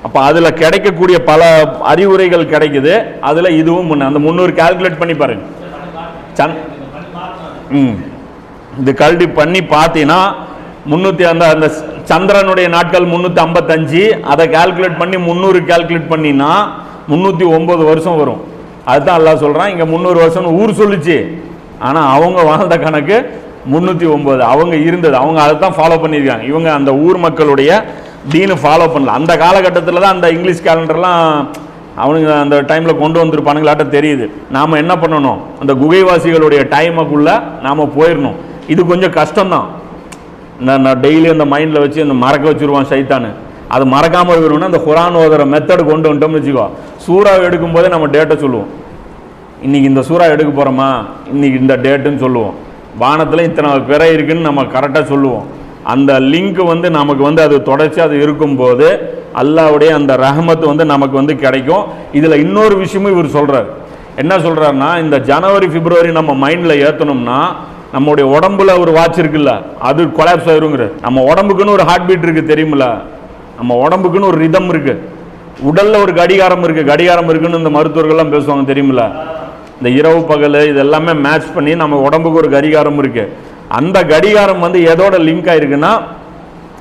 அப்போ அதில் கிடைக்கக்கூடிய பல அறிவுரைகள் கிடைக்குது. அதில் இதுவும் அந்த 300 கால்குலேட் பண்ணி பாருங்க. இது கல்வி பண்ணி பார்த்தீங்கன்னா 300 அந்த சந்திரனுடைய நாட்கள் 355, அதை கால்குலேட் பண்ணி 300 கால்குலேட் பண்ணினா 309 வருஷம் வரும். அதுதான் அல்லாஹ் சொல்கிறான். இங்கே 300 வருஷம்னு ஊர் சொல்லிச்சு, ஆனால் அவங்க வாழ்ந்த கணக்கு 309. அவங்க இருந்தது, அவங்க அதை தான் ஃபாலோ பண்ணியிருக்காங்க. இவங்க அந்த ஊர் மக்களுடைய தீனு ஃபாலோ பண்ணல. அந்த காலகட்டத்தில் தான் அந்த இங்கிலீஷ் கேலண்டர்லாம் அவனுங்க அந்த டைமில் கொண்டு வந்திருப்பானுங்களாட்ட தெரியுது. நாம் என்ன பண்ணணும், அந்த குகைவாசிகளுடைய டைமுக்குள்ளே நாம் போயிடணும். இது கொஞ்சம் கஷ்டம்தான். நான் டெய்லி அந்த மைண்டில் வச்சு அந்த மறக்க வச்சுருவான் சைத்தானு. அது மறக்காமல் இருக்கணும்னா அந்த குரான் ஓதுற மெத்தடு கொண்டு வந்துட்டோம்னு வச்சுக்கோ. சூறா எடுக்கும் போதே நம்ம டேட்டை சொல்லுவோம். இன்றைக்கி இந்த சூறா எடுக்க போகிறோமா, இன்றைக்கி இந்த டேட்டுன்னு சொல்லுவோம். வானத்தில் இத்தனை பிறை இருக்குன்னு நம்ம கரெக்டாக சொல்லுவோம். அந்த லிங்க் நமக்கு அது தொடர்ச்சி அது இருக்கும்போது அல்லாஹ்வுடைய அந்த ரஹமத்து நமக்கு கிடைக்கும். இதில் இன்னொரு விஷயமும் இவர் சொல்கிறார். என்ன சொல்கிறாருன்னா, இந்த ஜனவரி பிப்ரவரி நம்ம மைண்டில் ஏற்றணும்னா நம்மளுடைய உடம்புல ஒரு வாட்ச் இருக்குல்ல, அது கொலாப்ஸ் ஆயிருங்கிற. நம்ம உடம்புக்குன்னு ஒரு ஹார்ட் பீட் இருக்குது தெரியுமில்ல, நம்ம உடம்புக்குன்னு ஒரு ரிதம் இருக்குது, உடலில் ஒரு கடிகாரம் இருக்குன்னு இந்த மருத்துவர்கள்லாம் பேசுவாங்க தெரியுமில்ல. இந்த இரவு பகல் இதெல்லாமே மேட்ச் பண்ணி நம்ம உடம்புக்கு ஒரு கடிகாரம் இருக்குது. அந்த கடிகாரம் எதோட லிங்க் ஆயிருக்குன்னா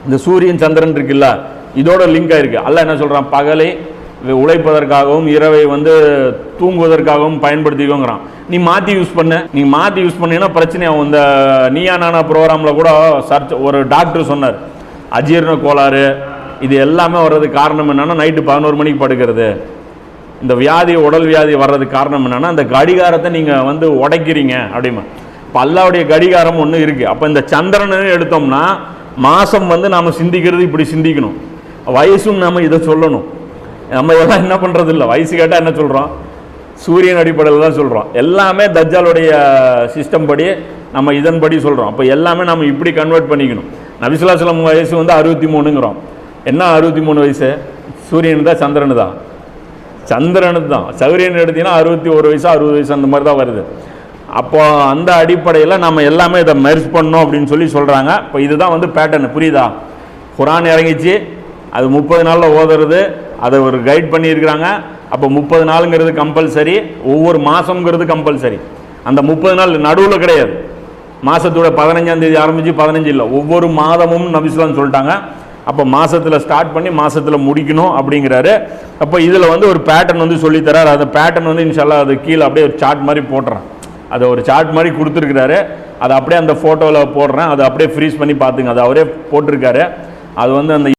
இந்த சூரியன் சந்திரன் இருக்குல்ல, இதோட லிங்க் ஆயிருக்கு. அல்லாஹ் என்ன சொல்கிறான், பகலை உழைப்பதற்காகவும் இரவை தூங்குவதற்காகவும் பயன்படுத்திக்கோங்கிறான். நீ மாற்றி யூஸ் பண்ணீங்கன்னா பிரச்சனையாகும். இந்த நீயா நானா ப்ரோக்ராமில் கூட ஒரு டாக்டர் சொன்னார், அஜீரண கோளாறு இது எல்லாமே வர்றதுக்கு காரணம் என்னன்னா நைட்டு 11 மணிக்கு படுக்கிறது. இந்த வியாதி, உடல் வியாதி வர்றதுக்கு காரணம் என்னன்னா அந்த கடிகாரத்தை நீங்கள் உடைக்கிறீங்க அப்படிமா. இப்போ அல்லாஹ்வுடைய கடிகாரம் ஒன்று இருக்குது. அப்போ இந்த சந்திரனை எடுத்தோம்னா மாதம் நாம் சிந்திக்கிறது இப்படி சிந்திக்கணும், வயசும் நாம் இதை சொல்லணும். நம்ம எல்லாம் என்ன பண்ணுறது இல்லை, வயசு கேட்டால் என்ன சொல்கிறோம், சூரியன் அடிப்படையில் தான் சொல்கிறோம். எல்லாமே தஜ்ஜாலுடைய சிஸ்டம் படி நம்ம இதன்படி சொல்கிறோம். அப்போ எல்லாமே நம்ம இப்படி கன்வெர்ட் பண்ணிக்கணும். நபி ஸல்லல்லாஹு அலைஹி வஸல்லம் வயசு 63ங்கிறோம். என்ன 63 வயசு? சூரியன் தான் சந்திரனு தான்? சந்திரனு தான். சூரியன் எடுத்தீங்கன்னா 61 வயசு 60 வயசு அந்த மாதிரி தான் வருது. அப்போ அந்த அடிப்படையில் நம்ம எல்லாமே இதை மெர்ஜ் பண்ணோம் அப்படின்னு சொல்கிறாங்க. இப்போ இதுதான் பேட்டர்னு, புரியுதா? குரான் இறங்கிச்சு, அது 30 நாளில் ஓதுறது, அதை ஒரு கைட் பண்ணியிருக்கிறாங்க. அப்போ 30 நாளுங்கிறது கம்பல்சரி, ஒவ்வொரு மாதங்கிறது கம்பல்சரி. அந்த 30 நாள் நடுவில் கிடையாது. மாதத்தோட 15ஆம் தேதி ஆரம்பித்து 15 இல்லை, ஒவ்வொரு மாதமும் நபி ஸல்லல்லாஹு சொல்லிட்டாங்க. அப்போ மாதத்தில் ஸ்டார்ட் பண்ணி மாதத்தில் முடிக்கணும் அப்படிங்கிறாரு. அப்போ இதில் ஒரு பேட்டர்ன் சொல்லித்தரார். அந்த பேட்டர்ன் இன்ஷால்லா அது கீழே அப்படியே ஒரு சார்ட் மாதிரி போடுறேன். அதை ஒரு சார்ட் மாதிரி கொடுத்துருக்கிறாரு. அதை அப்படியே அந்த ஃபோட்டோவில் போடுறேன். அதை அப்படியே ஃப்ரீஸ் பண்ணி பார்த்துங்க. அது அவரே போட்டிருக்காரு. அது அந்த